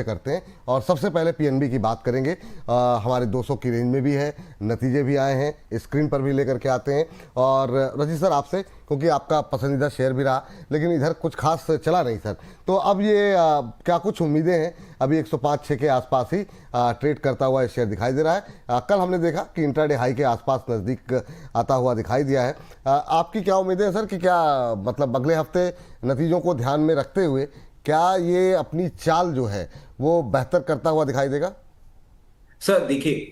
करते हैं और सबसे पहले पीएनबी की बात करेंगे। हमारे 200 की रेंज में भी है, नतीजे भी आए हैं, स्क्रीन पर भी लेकर के आते हैं। और रजी सर आपसे, क्योंकि आपका पसंदीदा शेयर भी रहा लेकिन इधर कुछ खास चला नहीं सर, तो अब ये क्या कुछ उम्मीदें हैं? अभी 105-6 के आसपास ही ट्रेड करता हुआ ये शेयर दिखाई दे रहा है। कल हमने देखा कि इंट्राडे हाई के आसपास नज़दीक आता हुआ दिखाई दिया है। आपकी क्या उम्मीदें हैं सर कि क्या मतलब अगले हफ्ते नतीजों को ध्यान में रखते हुए क्या ये अपनी चाल जो है वो बेहतर करता हुआ दिखाई देगा? सर देखिए,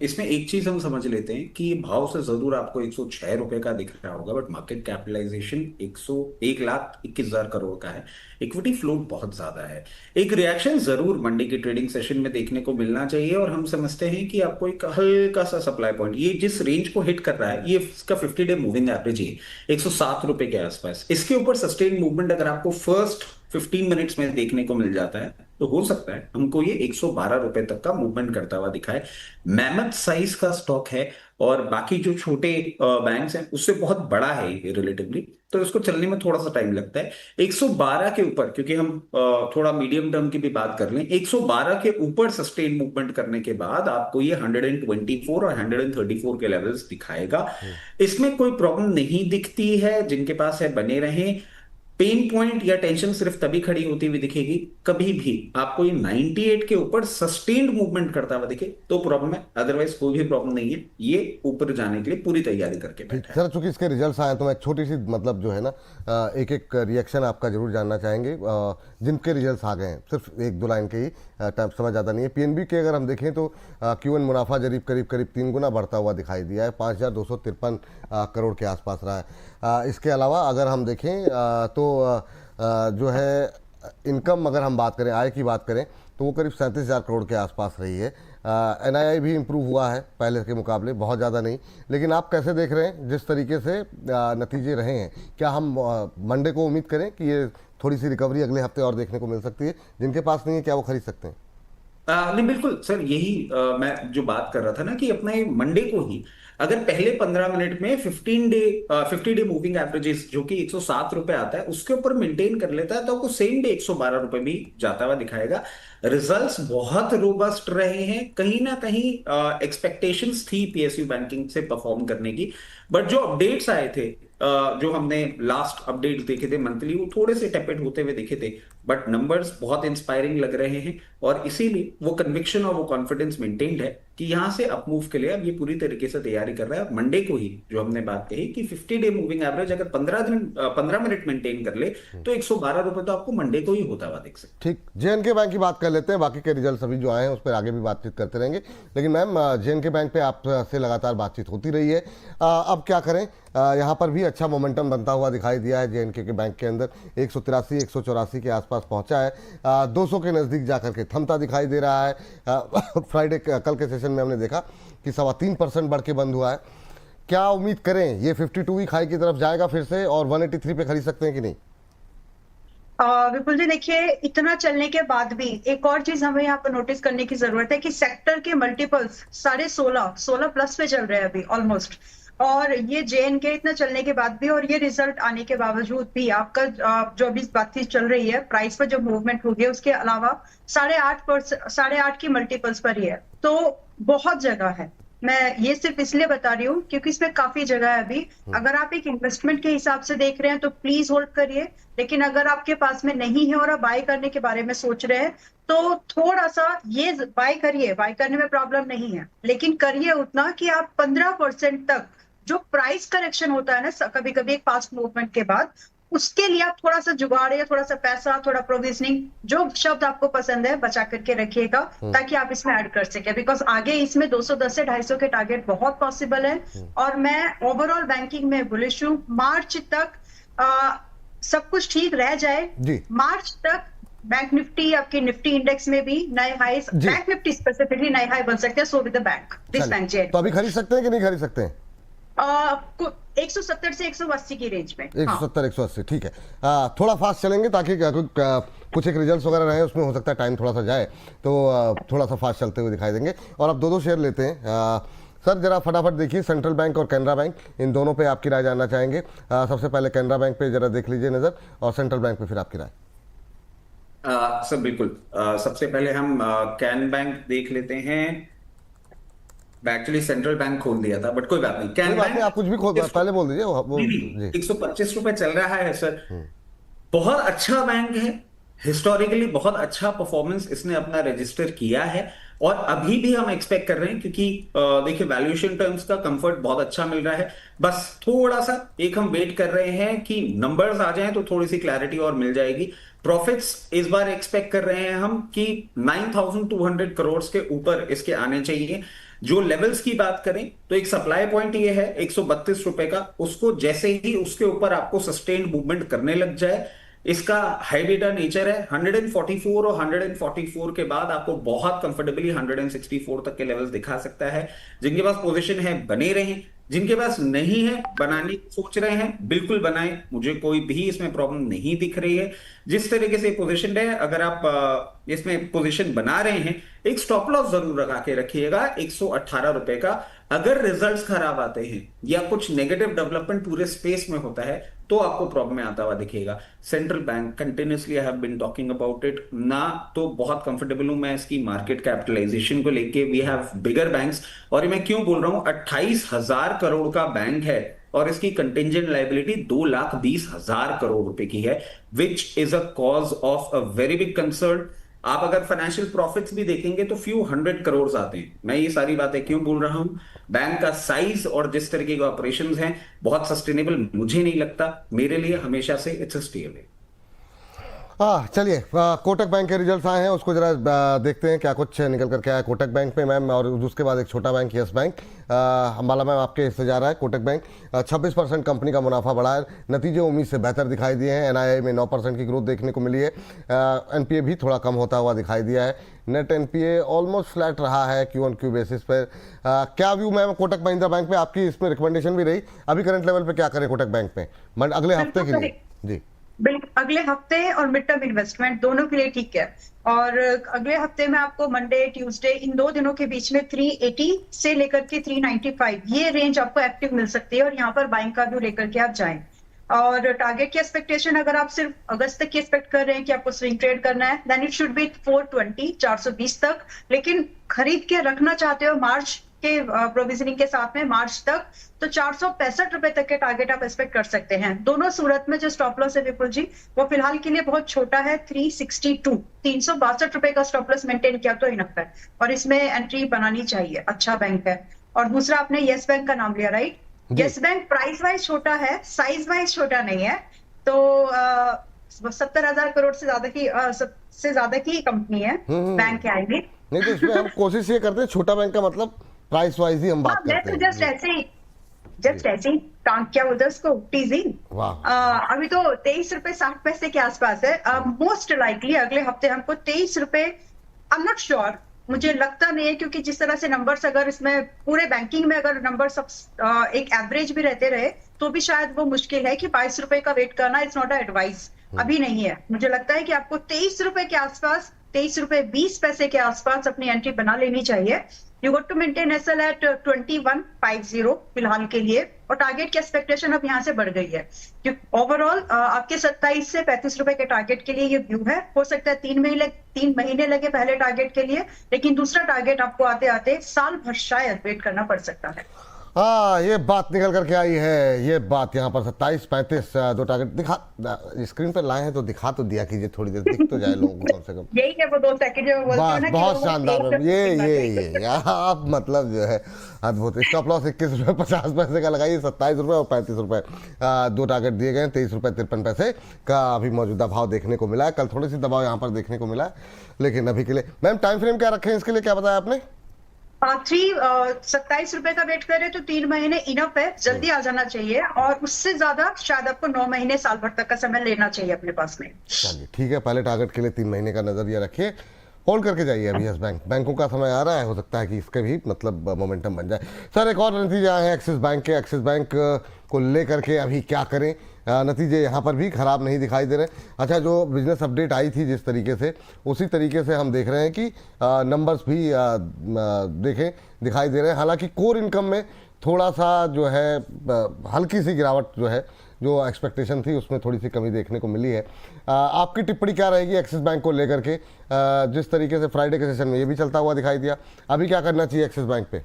इसमें एक चीज हम समझ लेते हैं कि भाव से जरूर आपको 106 रुपए का दिख रहा होगा, बट मार्केट कैपिटलाइजेशन 1,21,00,000 करोड़ का है। इक्विटी फ्लोट बहुत ज्यादा है। एक रिएक्शन जरूर मंडे की ट्रेडिंग सेशन में देखने को मिलना चाहिए, और हम समझते हैं कि आपको एक हल्का सा सप्लाई पॉइंट, ये जिस रेंज को हिट कर रहा है, ये इसका 50 डे मूविंग एवरेज है 107 रुपए के आसपास। इसके ऊपर सस्टेन मूवमेंट अगर आपको फर्स्ट 15 मिनट्स में देखने को मिल जाता है तो हो सकता है हमको ये 112 रुपए तक का मूवमेंट करता हुआ दिखाए। मैमथ साइज का स्टॉक है, और बाकी जो छोटे बैंक्स हैं उससे बहुत बड़ा है ये रिलेटिवली, तो इसको चलने में थोड़ा सा टाइम लगता है। 112 के ऊपर, क्योंकि हम थोड़ा मीडियम टर्म की भी बात कर लें, 112 के ऊपर सस्टेन मूवमेंट करने के बाद आपको ये 124 और 134 के लेवल्स दिखाएगा। इसमें कोई प्रॉब्लम नहीं दिखती है, जिनके पास है बने रहें। पेन पॉइंट या टेंशन सिर्फ तभी खड़ी होती हुई दिखेगी कभी भी आपको ये 98 के ऊपर सस्टेन्ड मूवमेंट करता हुआ दिखे तो प्रॉब्लम है, अदरवाइज कोई भी प्रॉब्लम नहीं है। ये ऊपर जाने के लिए पूरी तैयारी करके ठीक बैठा है। सर, चूंकि इसके रिजल्ट्स आए तो मैं छोटी सी मतलब जो है ना एक एक रिएक्शन आपका जरूर जानना चाहेंगे। जिनके रिजल्ट्स आ गए हैं सिर्फ एक दो लाइन के ही, टाइम समय ज़्यादा नहीं है। पीएनबी के अगर हम देखें तो Q1 मुनाफा जरीब करीब करीब 3 गुना बढ़ता हुआ दिखाई दिया है, 5,253 करोड़ के आसपास रहा है। इसके अलावा अगर हम देखें तो जो है इनकम, अगर हम बात करें, आय की बात करें तो वो करीब 37,000 करोड़ के आसपास रही है। एनआईआई भी इम्प्रूव हुआ है पहले के मुकाबले, बहुत ज़्यादा नहीं। लेकिन आप कैसे देख रहे हैं जिस तरीके से नतीजे रहे हैं? क्या हम मंडे को उम्मीद करें कि ये थोड़ी सी रिकवरी अगले हफ्ते और देखने को मिल सकती है? जिनके पास नहीं है क्या वो खरीद सकते हैं? नहीं बिल्कुल सर, यही मैं जो बात कर रहा था ना कि अपना ये मंडे को ही अगर पहले 15 मिनट में 50 डे मूविंग एवरेजेस जो कि 107 रुपए आता है उसके ऊपर मेंटेन कर लेता है तो आपको सेम डे 112 रुपए भी जाता हुआ दिखाएगा। रिजल्ट्स बहुत रोबस्ट रहे हैं, कहीं ना कहीं एक्सपेक्टेशंस थी पीएसयू बैंकिंग से परफॉर्म करने की, बट जो अपडेट्स आए थे, जो हमने लास्ट अपडेट देखे थे मंथली, वो थोड़े से टेपेड होते हुए दिखे थे, बट नंबर्स बहुत इंस्पायरिंग लग रहे हैं। और इसीलिए वो कन्विक्शन और वो कॉन्फिडेंस मेंटेन्ड है कि यहां से अप मूव के लिए अब ये पूरी तरीके से तैयारी कर रहा है। मंडे को ही जो हमने बात कही कि 50 डे मूविंग एवरेज अगर 15 मिनट मेंटेन कर ले तो 112 रुपए तो आपको मंडे को ही होता हुआ दिख सकता है। ठीक, जेएनके बैंक की बात कर लेते हैं। बाकी के रिजल्ट अभी जो आए हैं उस पर आगे भी बातचीत करते रहेंगे, लेकिन मैम जेएनके बैंक पे आपसे लगातार बातचीत होती रही है। अब क्या करें? यहाँ पर भी अच्छा मोमेंटम बनता हुआ दिखाई दिया है जेएनके के बैंक के अंदर। 183-184 के आसपास पहुंचा है, 200 के नज़दीक जाकर के थमता दिखाई दे रहा है। फ्राइडे कल के सेशन में हमने देखा कि 3.25% बढ़ के बंद हुआ है। क्या उम्मीद करें ये 52 वीक हाई की तरफ जाएगा फिर से और 183 पे खरीद सकते हैं कि नहीं? विपुल जी देखिए, इतना चलने के बाद भी एक और चीज हमें यहाँ पर नोटिस करने की जरूरत है कि सेक्टर के मल्टीपल्स 16.5 प्लस पे चल रहे हैं अभी ऑलमोस्ट। और ये जेएनके इतना चलने के बाद भी और ये रिजल्ट आने के बावजूद भी आपका जो अभी बातचीत चल रही है प्राइस पर जो मूवमेंट हो गया उसके अलावा 8.5 की मल्टीपल्स पर ही है, तो बहुत जगह है। मैं ये सिर्फ इसलिए बता रही हूँ क्योंकि इसमें काफी जगह है अभी। अगर आप एक इन्वेस्टमेंट के हिसाब से देख रहे हैं तो प्लीज होल्ड करिए, लेकिन अगर आपके पास में नहीं है और आप बाय करने के बारे में सोच रहे हैं तो थोड़ा सा ये बाय करिए। बाय करने में प्रॉब्लम नहीं है, लेकिन करिए उतना कि आप 15% तक जो प्राइस करेक्शन होता है ना कभी कभी एक फास्ट मूवमेंट के बाद, उसके लिए आप थोड़ा सा जुगाड़ या थोड़ा सा पैसा, थोड़ा प्रोविजनिंग, जो शब्द आपको पसंद है बचा करके रखिएगा ताकि आप इसमें ऐड कर सके। बिकॉज आगे इसमें 210 से 250 के टारगेट बहुत पॉसिबल है। और मैं ओवरऑल बैंकिंग में बुलिश हूँ। मार्च तक सब कुछ ठीक रह जाए, मार्च तक बैंक निफ्टी, आपके निफ्टी इंडेक्स में भी नए हाई, बैंक निफ्टी स्पेसिफिकली नए हाई बन सकते हैं। So with the bank this bank Z. तो अभी खरीद सकते हैं कि नहीं खरीद सकते हैं? 170 से 180 की रेंज में। 170-180 ठीक है। थोड़ा फास्ट चलेंगे ताकि कुछ एक रिजल्ट्स वगैरह रहे, उसमें हो सकता है टाइम थोड़ा सा जाए, तो थोड़ा सा फास्ट चलते हुए दिखाई देंगे। और अब दो शेयर लेते हैं। सर जरा फटाफट देखिए, सेंट्रल बैंक और कैनरा बैंक, इन दोनों पे आपकी राय जानना चाहेंगे। सबसे पहले कैनरा बैंक पे जरा देख लीजिए नज़र, और सेंट्रल बैंक पे फिर आपकी राय। सर बिल्कुल। सबसे पहले हम कैन बैंक देख लेते हैं। एक्चुअली सेंट्रल बैंक खोल दिया था, बट कोई बात नहीं। कोई कैन बात नहीं, बैंक आप कुछ भी खोल पहले बोल दीजिए वो नहीं जी। नहीं, 125 रुपए चल रहा है सर। हम्म। बहुत अच्छा बैंक है। हिस्टोरिकली बहुत अच्छा परफॉर्मेंस इसने अपना रजिस्टर किया है। और अभी भी हम एक्सपेक्ट कर रहे हैं, क्योंकि देखिए वैल्यूएशन टर्म्स का कंफर्ट बहुत अच्छा मिल रहा है। बस थोड़ा सा एक हम वेट कर रहे हैं कि नंबर्स आ जाएं तो थोड़ी सी क्लैरिटी और मिल जाएगी। प्रॉफिट्स इस बार एक्सपेक्ट कर रहे हैं हम कि 9,200 करोड़ के ऊपर इसके आने चाहिए। जो लेवल्स की बात करें तो एक सप्लाई पॉइंट ये है 132 रुपए का। उसको जैसे ही उसके ऊपर आपको सस्टेन्ड मूवमेंट करने लग जाए, इसका हाई बीटा नेचर है। 144 और 144 के बाद आपको बहुत कंफर्टेबली 164 तक के लेवल्स दिखा सकता है। जिनके पास पोजीशन है बने रहें, जिनके पास नहीं है बनाने की सोच रहे हैं बिल्कुल बनाएं, मुझे कोई भी इसमें प्रॉब्लम नहीं दिख रही है। जिस तरीके से पोजीशन है, अगर आप इसमें पोजीशन बना रहे हैं, एक स्टॉप लॉस जरूर लगा के रखिएगा 118 रुपए का। अगर रिजल्ट्स खराब आते हैं या कुछ नेगेटिव डेवलपमेंट पूरे स्पेस में होता है तो आपको प्रॉब्लम में आता हुआ दिखेगा। Central bank continuously I have been talking about it ना, तो बहुत कंफर्टेबल हूं मैं इसकी मार्केट कैपिटलाइजेशन को लेके। We have bigger banks. और ये मैं क्यों बोल रहा हूं, 28,000 करोड़ का बैंक है और इसकी कंटिंजेंट लाइबिलिटी 2,20,000 करोड़ रुपए की है, which is a cause of a very big concern. आप अगर फाइनेंशियल प्रॉफिट्स भी देखेंगे तो फ्यू 100 करोड़ आते हैं। मैं ये सारी बातें क्यों बोल रहा हूं, बैंक का साइज और जिस तरीके के ऑपरेशंस हैं बहुत सस्टेनेबल मुझे नहीं लगता। मेरे लिए हमेशा से इट्स अ स्टे अवे। हाँ चलिए, कोटक बैंक के रिजल्ट्स आए हैं, उसको जरा देखते हैं क्या कुछ निकल कर के आया कोटक बैंक पे मैम। और उसके बाद एक छोटा bank yes bank. Ambala ma'am आपके इससे जा रहा है कोटक बैंक 26% कंपनी का मुनाफा बढ़ा है। नतीजे उम्मीद से बेहतर दिखाई दिए हैं। एनआईआई में 9% की ग्रोथ देखने को मिली है। एनपीए भी थोड़ा कम होता हुआ दिखाई दिया है। नेट एनपीए ऑलमोस्ट फ्लैट रहा है क्यू ऑन क्यू बेसिस पर। क्या view ma'am Kotak Mahindra bank में आपकी, इसमें रिकमेंडेशन भी रही, अभी करंट लेवल पे क्या करें कोटक बैंक पे अगले हफ्ते के लिए? जी बिल्कुल, अगले हफ्ते और मिड टर्म इन्वेस्टमेंट दोनों के लिए ठीक है। और अगले हफ्ते में आपको मंडे ट्यूसडे इन 2 दिनों के बीच में 380 से लेकर के 395 ये रेंज आपको एक्टिव मिल सकती है, और यहाँ पर बाइंग का व्यू लेकर के आप जाएं। और टारगेट की एक्सपेक्टेशन अगर आप सिर्फ अगस्त तक की एक्सपेक्ट कर रहे हैं कि आपको स्विंग ट्रेड करना है, देन इट शुड बी 420 420 तक। लेकिन खरीद के रखना चाहते हो मार्च के प्रोविजनिंग के साथ में मार्च तक, तो 465 रुपए तक के टारगेट आप एक्सपेक्ट कर सकते हैं। दोनों सूरत में जो स्टॉप लॉस है विपुल जी, वो फिलहाल के लिए बहुत छोटा है, 362 362 रुपए का स्टॉप लॉस मेंटेन किया तो इनफ है, और इसमें एंट्री बनानी चाहिए। अच्छा बैंक है। और दूसरा, आपने येस बैंक का नाम लिया, right? Yes bank price wise छोटा है, साइज वाइज छोटा नहीं है। तो 70,000 करोड़ से ज्यादा की कंपनी है, बैंक आएंगे। नहीं तो इसमें हम कोशिश ये करते हैं, छोटा बैंक का मतलब प्राइस वाइज ही हम बात मैं करते तो हैं। जस्ट ऐसे ही क्या बोलते हैं उसको, टीजिंग। वाह। अभी तो 23 रुपए 60 पैसे के आसपास है। मोस्ट लाइकली अगले हफ्ते हमको 23 रुपए, आई एम नॉट श्योर, मुझे लगता नहीं है, क्योंकि जिस तरह से नंबर्स अगर इसमें पूरे बैंकिंग में अगर नंबर सब एक एवरेज भी रहते रहे तो भी शायद वो मुश्किल है कि 22 रुपए का वेट करना इट्स नॉट अ एडवाइस। अभी नहीं है। मुझे लगता है कि आपको 23 रुपए के आसपास, 23 रुपए 20 पैसे के आसपास अपनी एंट्री बना लेनी चाहिए। You got to maintain SL at 2150 फिलहाल के लिए, और टारगेट की एक्सपेक्टेशन अब यहाँ से बढ़ गई है। ओवरऑल आपके 27 से 35 रुपए के टारगेट के लिए ये व्यू है। हो सकता है 3 महीने लगे पहले टारगेट के लिए, लेकिन दूसरा टारगेट आपको आते आते साल भर शायद वेट करना पड़ सकता है। हाँ ये बात निकल करके आई है, ये बात यहाँ पर 27 35 दो टारगेट दिखा, स्क्रीन पर लाए हैं तो दिखा तो दिया कीजिए, थोड़ी देर दिख तो जाए लोगों को कम से कम। यही है वो 2 सेकंड जो बोलते हैं ना कि बहुत वो शानदार एक- ये आप मतलब जो है अद्भुत। स्टॉप लॉस 21 रुपये 50 पैसे का लगाइए, 27 रुपये और 35 रुपये। दो टारगेट दिए गए, 23 रुपये 53 पैसे का अभी मौजूदा भाव देखने को मिला है। कल थोड़ी सी दबाव यहाँ पर देखने को मिला है, लेकिन अभी के लिए मैम टाइम फ्रेम क्या रखें इसके लिए, क्या बताया आपने? 27 रुपए का वेट करें तो 3 महीने इनफ है, जल्दी आ जाना चाहिए। और उससे ज्यादा शायद आपको 9 महीने साल भर तक का समय लेना चाहिए अपने पास में। चलिए ठीक है, पहले टारगेट के लिए 3 महीने का नजरिया रखिए, होल्ड करके जाइए। अभी यस बैंक, बैंकों का समय आ रहा है, हो सकता है कि इसके भी मतलब मोमेंटम बन जाए। सर एक और नतीजे आए हैं एक्सिस बैंक के, एक्सिस बैंक को लेकर के अभी क्या करें? नतीजे यहाँ पर भी खराब नहीं दिखाई दे रहे। अच्छा, जो बिजनेस अपडेट आई थी जिस तरीके से, उसी तरीके से हम देख रहे हैं कि नंबर्स भी देखें दिखाई दे रहे हैं। हालांकि कोर इनकम में थोड़ा सा जो है हल्की सी गिरावट जो है जो एक्सपेक्टेशन थी उसमें थोड़ी सी कमी देखने को मिली है। आपकी टिप्पणी क्या रहेगी एक्सिस बैंक को लेकर के? जिस तरीके से फ्राइडे के सेशन में ये भी चलता हुआ दिखाई दिया, अभी क्या करना चाहिए एक्सिस बैंक पे?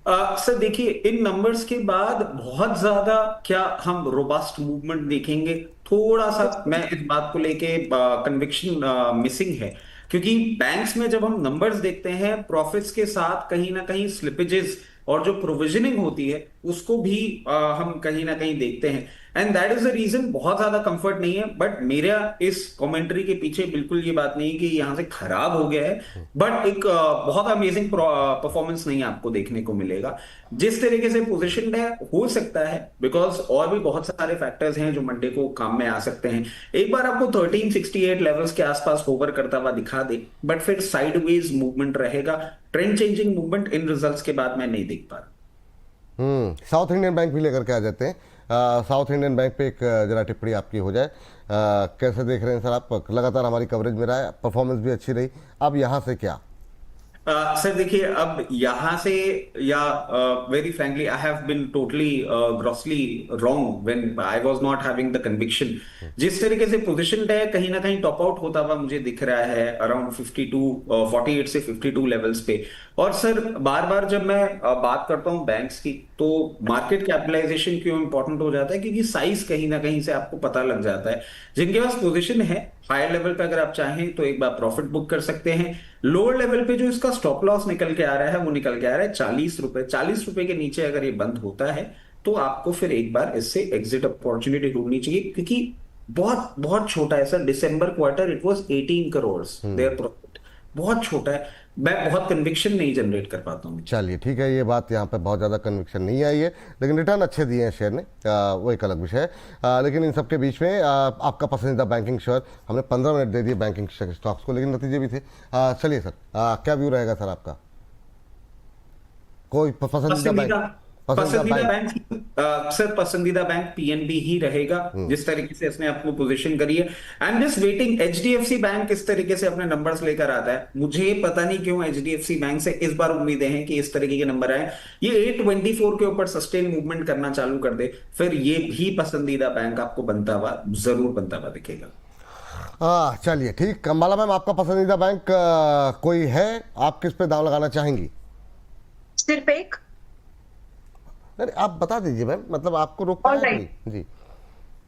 सर देखिए, इन नंबर्स के बाद बहुत ज्यादा क्या हम रोबस्ट मूवमेंट देखेंगे? थोड़ा सा मैं इस बात को लेके कन्विक्शन मिसिंग है, क्योंकि बैंक्स में जब हम नंबर्स देखते हैं प्रॉफिट्स के साथ कहीं ना कहीं स्लिपेजेस और जो प्रोविजनिंग होती है उसको भी हम कहीं ना कहीं देखते हैं, and that is the reason बहुत ज्यादा कंफर्ट नहीं है। बट मेरा इस कमेंट्री के पीछे बिल्कुल ये बात नहीं है कि यहां से खराब हो गया है, बट एक बहुत अमेजिंग परफॉर्मेंस नहीं आपको देखने को मिलेगा। जिस तरीके से पोजिशन है हो सकता है, बिकॉज और भी बहुत सारे फैक्टर्स हैं जो मंडे को काम में आ सकते हैं। एक बार आपको 1368 लेवल्स के आसपास होवर करता हुआ दिखा दे, बट फिर साइडवेज मूवमेंट रहेगा। Trend changing movement in results के बाद मैं नहीं देख पा रहा। साउथ इंडियन बैंक भी लेकर के आ जाते हैं। साउथ इंडियन बैंक पे एक जरा टिप्पणी आपकी हो जाए। कैसे देख रहे हैं सर आप? लगातार हमारी कवरेज में रहा है, परफॉर्मेंस भी अच्छी रही, अब यहाँ से क्या? सर देखिए, अब यहां से या very frankly I have been totally grossly wrong when I was not having the conviction. जिस तरीके से पोजीशन है कहीं ना कहीं टॉप आउट होता हुआ मुझे दिख रहा है अराउंड 48 से 52 लेवल्स पे। और सर बार बार जब मैं बात करता हूं बैंक्स की, तो मार्केट कैपिटलाइजेशन क्यों इंपॉर्टेंट हो जाता है? क्योंकि साइज कहीं ना कहीं से आपको पता लग जाता है। जिनके पास पोजीशन है हायर लेवल पे, अगर आप चाहें तो एक बार प्रॉफिट बुक कर सकते हैं। लोअर लेवल पे जो इसका स्टॉप लॉस निकल के आ रहा है वो निकल के आ रहा है 40 रुपए। 40 रुपए के नीचे अगर ये बंद होता है तो आपको फिर एक बार इससे एग्जिट अपॉर्चुनिटी ढूंढनी चाहिए, क्योंकि बहुत बहुत छोटा है sir. December quarter it was 18 crore their profit, बहुत छोटा है। मैं बहुत कन्विक्शन नहीं जनरेट कर पाता हूँ। चलिए ठीक है, ये बात यहाँ पे बहुत ज़्यादा कन्विक्शन नहीं आई है, लेकिन रिटर्न अच्छे दिए हैं शेयर ने, वो एक अलग विषय है। लेकिन इन सब के बीच में आपका पसंदीदा बैंकिंग शेयर, हमने 15 मिनट दे दिए बैंकिंग स्टॉक्स को, लेकिन नतीजे भी थे। चलिए सर, क्या व्यू रहेगा सर आपका? कोई पसंदीदा बैंक? पसंदीदा बैंक सर, पसंदीदा बैंक पीएनबी ही रहेगा, जिस तरीके से इसने अपनी पोजीशन करी है। And just waiting HDFC bank किस तरीके से अपने नंबर्स लेकर आता है। मुझे पता नहीं क्यों एचडीएफसी बैंक से इस बार उम्मीदें हैं कि इस तरीके के नंबर आए, ये 824 के ऊपर सस्टेन मूवमेंट करना चालू कर दे, फिर ये भी पसंदीदा बैंक आपको बनता हुआ जरूर बनता हुआ दिखेगा। चलिए ठीक। अंबाला मैम, आपका पसंदीदा बैंक कोई है? आप किस पे दाव लगाना चाहेंगी? सिर्फ एक। अरे आप बता दीजिए मैम, मतलब आपको रोक पाया कोई? जी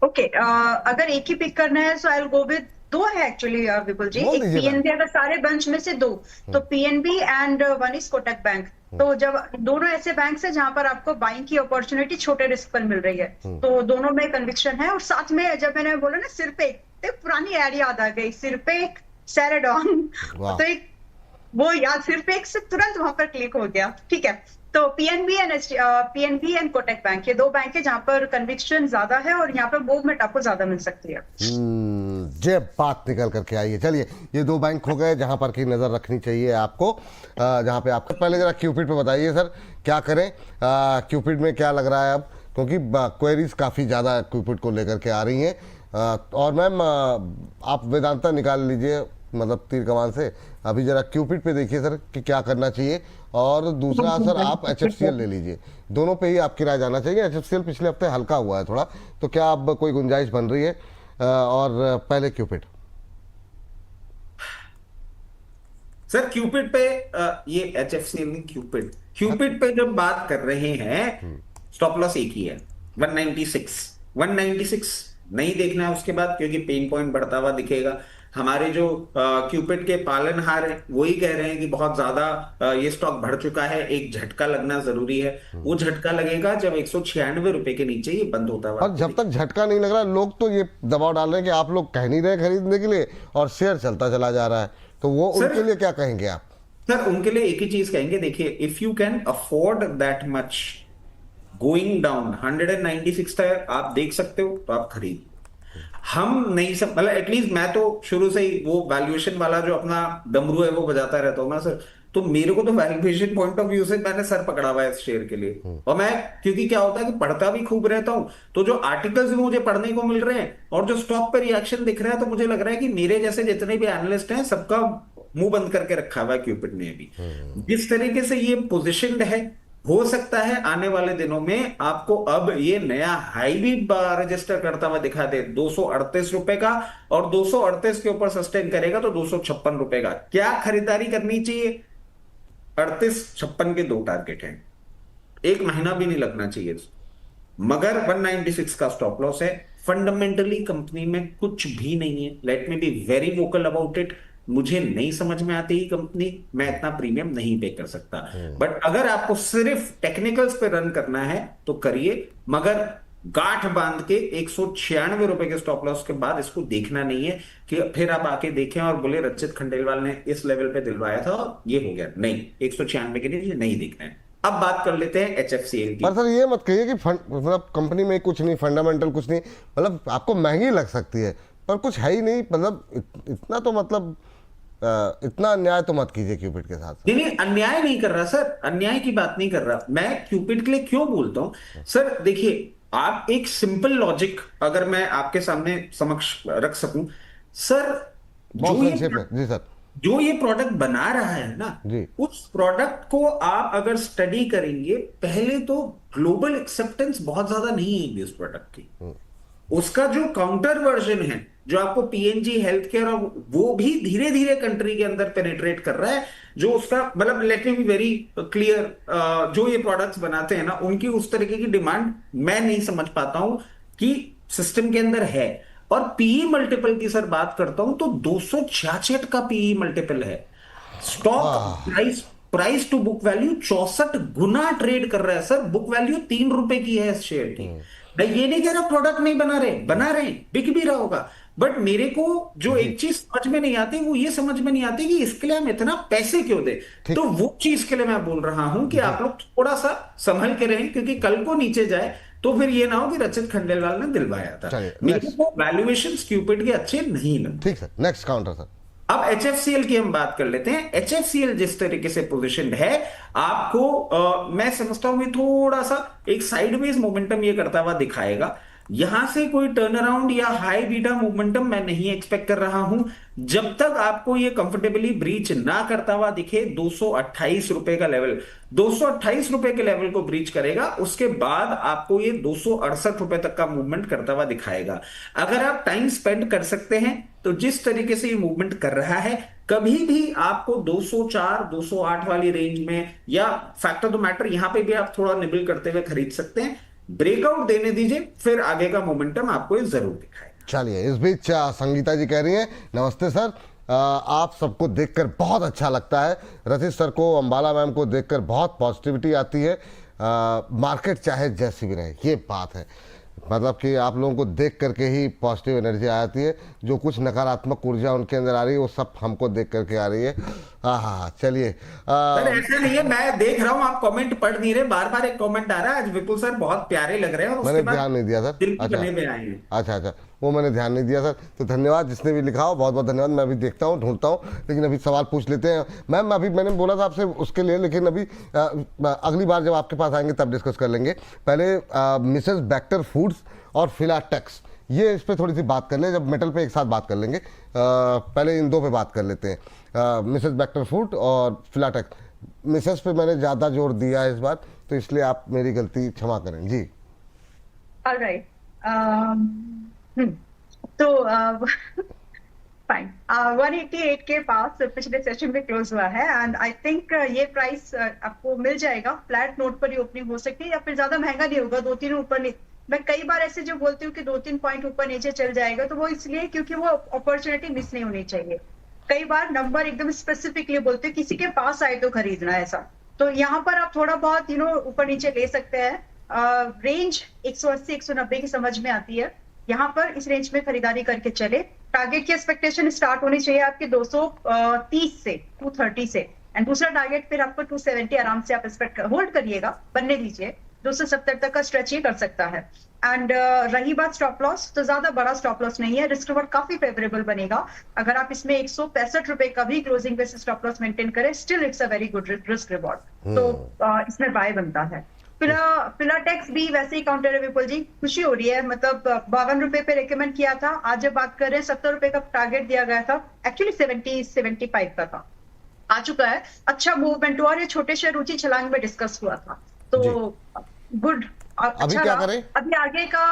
ओके, अगर एक ही पिक करना है सो आई विल गो विद, दो है एक्चुअली विपुल जी। बोल एक दीजिए पीएनबी, अगर सारे बंच में से दो, तो PNB and one is Kotak bank. तो जब दोनों ऐसे बैंक है जहां पर आपको बाइंग की अपॉर्चुनिटी छोटे रिस्क पर मिल रही है, तो दोनों में कन्विक्शन है। और साथ में जब मैंने बोला ना सिर्फ एक, तो पुरानी एड याद आ गई, सिर्फ एक सेरेडॉन। तो एक वो याद, सिर्फ एक से तुरंत वहां पर क्लिक हो गया। ठीक है, तो पीएनबी एंड कोटक बैंक, ये दो बैंक है जहां पर कन्विक्शन ज्यादा है और यहाँ पर मूवमेंट आपको ज्यादा मिल सकती है। जे बात निकल करके आई है। चलिए, ये दो बैंक हो गए जहां पर की नजर रखनी चाहिए आपको, जहां पे आपको। पहले जरा क्यूपिड पे बताइए सर, क्या करें? क्यूपिड में क्या लग रहा है अब, क्योंकि क्वेरीज काफी ज्यादा क्यूपिड को लेकर के आ रही हैं। और मैम आप वेदांता निकाल लीजिए, मतलब तीर कमान से। अभी जरा क्यूपिड पे देखिए सर कि क्या करना चाहिए, और दूसरा सर आप एचएफसीएल ले लीजिए। दोनों पे ही आपकी राय जाना चाहिए। एचएफसीएल पिछले हफ्ते हल्का हुआ है थोड़ा, तो क्या अब कोई गुंजाइश बन रही है? और पहले क्यूपिड। सर क्यूपिड पे ये एचएफसीएल नहीं, क्यूपिड पे जब बात कर रहे हैं, स्टॉप लॉस एक ही है 196 नहीं देखना है उसके बाद, क्योंकि पेन पॉइंट बढ़ता हुआ दिखेगा। हमारे जो क्यूपिड के पालनहार हैं वही कह रहे हैं कि बहुत ज्यादा ये स्टॉक बढ़ चुका है, एक झटका लगना जरूरी है। वो झटका लगेगा जब 196 रुपए के नीचे ये बंद होता हुआ। और जब तक झटका नहीं लग रहा, लोग तो ये दबाव डाल रहे हैं कि आप लोग कह नहीं रहे खरीदने के लिए, और शेयर चलता चला जा रहा है, तो वो उनके लिए क्या कहेंगे आप? सर उनके लिए एक ही चीज कहेंगे, देखिए if you can afford that much going down 196 तक आप देख सकते हो तो आप खरीद। हम नहीं सब, मतलब एटलीस्ट मैं तो शुरू से ही वो वैल्यूएशन वाला जो अपना डमरू है वो बजाता रहता हूँ ना सर। तो मेरे को तो वैल्यूएशन पॉइंट ऑफ व्यू से मैंने सर पकड़ा हुआ है इस शेयर के लिए। और मैं, क्योंकि क्या होता है कि पढ़ता भी खूब रहता हूं, तो जो आर्टिकल्स भी मुझे पढ़ने को मिल रहे हैं और जो स्टॉक पे रिएक्शन दिख रहा है, तो मुझे लग रहा है कि मेरे जैसे जितने भी एनालिस्ट हैं सबका मुंह बंद करके रखा हुआ है क्यूपिड ने भी। जिस तरीके से ये पोजिशनड है, हो सकता है आने वाले दिनों में आपको अब ये नया हाई भी रजिस्टर करता हुआ दिखा दे, 238 रुपए का, और 238 के ऊपर सस्टेन करेगा तो 256 रुपए का। क्या खरीदारी करनी चाहिए? 38-56 के दो टारगेट हैं, एक महीना भी नहीं लगना चाहिए इसको। मगर 196 का स्टॉप लॉस है। फंडामेंटली कंपनी में कुछ भी नहीं है, let me be very vocal about it. मुझे नहीं समझ में आती ही कंपनी, मैं इतना प्रीमियम नहीं पे कर सकता। बट अगर आपको सिर्फ टेक्निकल्स पे रन करना है तो करिए, मगर गांठ बांध के 196 रुपए के स्टॉप लॉस के बाद इसको देखना नहीं है कि फिर आप आके देखें और बोले रचित खंडेलवाल ने इस लेवल पे दिलवाया था और ये हो गया। नहीं, 196 के लिए नहीं देखना है। अब बात कर लेते हैं HFCL की। पर सर ये मत कहिए कि मतलब कंपनी में कुछ नहीं, फंडामेंटल कुछ नहीं, मतलब आपको महंगी लग सकती है पर कुछ है ही नहीं, मतलब इतना तो मतलब इतना अन्याय तो मत कीजिए क्यूपिड के साथ। नहीं नहीं, अन्याय नहीं कर रहा सर, अन्याय की बात नहीं कर रहा मैं। क्यूपिड के लिए क्यों बोलता हूं सर? देखिए, आप एक सिंपल लॉजिक अगर मैं आपके सामने समक्ष रख सकूं सर, बहुत संक्षेप में जी सर। जो ये प्रोडक्ट बना रहा है ना, जी। उस प्रोडक्ट को आप अगर स्टडी करेंगे, पहले तो ग्लोबल एक्सेप्टेंस बहुत ज्यादा नहीं है उस प्रोडक्ट की। उसका जो काउंटर वर्जन है, जो आपको पीएनजी हेल्थ केयर, और वो भी धीरे धीरे कंट्री के अंदर पेनिट्रेट कर रहा है। जो उसका मतलब, let me be very clear, जो ये प्रोडक्ट्स बनाते हैं ना, उनकी उस तरीके की डिमांड मैं नहीं समझ पाता हूं कि सिस्टम के अंदर है। और पीई मल्टीपल की सर बात करता हूं तो 266 का पीई मल्टीपल है। Stock price to book value 64 गुना ट्रेड कर रहा है सर। बुक वैल्यू 3 रुपए की है इस शेयर की। मैं ये नहीं कह रहा प्रोडक्ट नहीं बना रहे, बिक भी रहा होगा। बट मेरे को जो एक चीज समझ में नहीं आती, वो ये समझ में नहीं आती कि इसके लिए हम इतना पैसे क्यों दे। तो वो चीज के लिए मैं बोल रहा हूं कि आप लोग थोड़ा सा संभल के रहें, क्योंकि कल को नीचे जाए तो फिर ये ना हो कि रचित खंडेलवाल ने दिलवाया था। मेरे को वैल्यूएशन क्यूपिड के अच्छे नहीं लगते। ठीक सर, नेक्स्ट काउंटर सर। अब HFCL की हम बात कर लेते हैं। HFCL जिस तरीके से पोजीशनड है, आपको मैं समझता हूं कि थोड़ा सा एक साइडवेज मोमेंटम ये करता हुआ दिखाएगा। यहां से कोई टर्न अराउंड या हाई बीटा मोमेंटम मैं नहीं एक्सपेक्ट कर रहा हूं, जब तक आपको ये कंफर्टेबली ब्रीच ना करता हुआ दिखे 228 रुपए का लेवल। 228 रुपए के लेवल को ब्रीच करेगा, उसके बाद आपको ये 268 रुपए तक का मूवमेंट करता हुआ दिखाएगा। अगर आप टाइम स्पेंड कर सकते हैं तो जिस तरीके से ये मूवमेंट कर रहा है, कभी भी आपको 204 208 वाली रेंज में, या फैक्टर टू मैटर यहां पे भी आप थोड़ा निबल करते हुए खरीद सकते हैं। ब्रेकआउट देने दीजिए, फिर आगे का मोमेंटम आपको ये जरूर दिखाएगा। चलिए, इस बीच संगीता जी कह रही हैं नमस्ते सर, आप सबको देखकर बहुत अच्छा लगता है। रचित सर को, अंबाला मैम को देखकर बहुत पॉजिटिविटी आती है। मार्केट चाहे जैसी भी रहे, ये बात है। मतलब कि आप लोगों को देख करके ही पॉजिटिव एनर्जी आती है। जो कुछ नकारात्मक ऊर्जा उनके अंदर आ रही है वो सब हमको देख करके आ रही है। हाँ, चलिए। सर ऐसा नहीं है, मैं देख रहा हूँ आप कमेंट पढ़ नहीं रहे, बार बार एक कमेंट आ रहा है, आज विपुल सर बहुत प्यारे लग रहे हैं, और मैंने उसके बाद ध्यान नहीं दिया सर। दिल की बने में आए हैं। अच्छा, वो मैंने ध्यान नहीं दिया सर। तो धन्यवाद जिसने भी लिखा हो, बहुत बहुत धन्यवाद। मैं अभी देखता हूँ, ढूंढता हूँ, लेकिन अभी सवाल पूछ लेते हैं। मैम अभी मैंने बोला था आपसे उसके लिए, लेकिन अभी अगली बार जब आपके पास आएंगे तब डिस्कस कर लेंगे। पहले मिसेस बैक्टर फूड्स और फिलाटेक्स, ये इस पर थोड़ी सी बात कर लें, जब मेटल पे एक साथ बात कर लेंगे। पहले इन दो पे बात कर लेते हैं, मिसेस बैक्टर फूड और फिलाटेक्स। मिसेस पे मैंने ज़्यादा जोर दिया है इस बार, तो इसलिए आप मेरी गलती क्षमा करें जी। ऑलराइट, तो फाइन, 188 के पास पिछले सेशन में क्लोज हुआ है, एंड आई थिंक ये प्राइस आपको मिल जाएगा। फ्लैट नोट पर ही ओपनिंग हो सकती है, या फिर ज्यादा महंगा नहीं होगा, 2-3 ऊपर नहीं। मैं कई बार ऐसे जो बोलती हूँ कि 2-3 पॉइंट ऊपर नीचे चल जाएगा, तो वो इसलिए क्योंकि वो अपॉर्चुनिटी मिस नहीं होनी चाहिए। कई बार नंबर एकदम स्पेसिफिकली बोलते हैं, किसी के पास आए तो खरीदना, ऐसा। तो यहाँ पर आप थोड़ा बहुत ऊपर नीचे ले सकते हैं। रेंज 180-190 की समझ में आती है, यहाँ पर इस रेंज में खरीदारी करके चले। टारगेट की एक्सपेक्टेशन स्टार्ट होनी चाहिए आपके 230 से 230 से, एंड दूसरा टारगेट फिर आपको 270 आराम से आप एक्सपेक्ट होल्ड करिएगा, बनने दीजिए। 270 तक का स्ट्रेच ही कर सकता है। एंड रही बात स्टॉप लॉस, तो ज्यादा बड़ा स्टॉप लॉस नहीं है, रिस्क रिवॉर्ड काफी फेवरेबल बनेगा। अगर आप इसमें 165 रुपए का भी क्लोजिंग पे स्टॉप लॉस मेंटेन करें, still it's a very good risk reward. तो इसमें बाय बनता है। फिलाटेक्स भी वैसे ही काउंटर है विपुल जी, खुशी हो रही है। मतलब 52 रुपए पे रेकमेंड किया था, आज जब बात कर रहे हैं 70 रुपए का टारगेट दिया गया था, एक्चुअली 70-75 का था, आ चुका है। अच्छा मूवमेंट हुआ, और ये छोटे शेयर ऊंची छलांग में डिस्कस हुआ था। तो जी। गुड, अभी अच्छा क्या रहा। करें? अभी आगे का,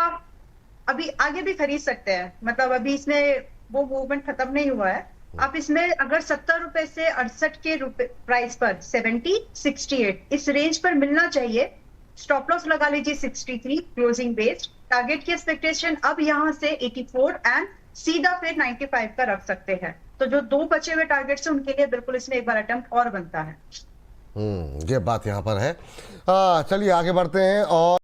अभी आगे भी खरीद सकते हैं, मतलब अभी इसमें वो मूवमेंट खत्म नहीं हुआ है। आप इसमें अगर 70 रुपए से 68 के रुपए प्राइस पर 70-68 इस रेंज पर मिलना चाहिए। स्टॉप लॉस लगा लीजिए 63 क्लोजिंग बेस्ड। टारगेट की एक्सपेक्टेशन अब यहां से 84 एंड सीधा फिर 95 का रख सकते हैं। तो जो दो बचे हुए टारगेट्स हैं उनके लिए बिल्कुल इसमें एक बार अटेम्प्ट और बनता है। ये बात यहाँ पर है। चलिए आगे बढ़ते हैं और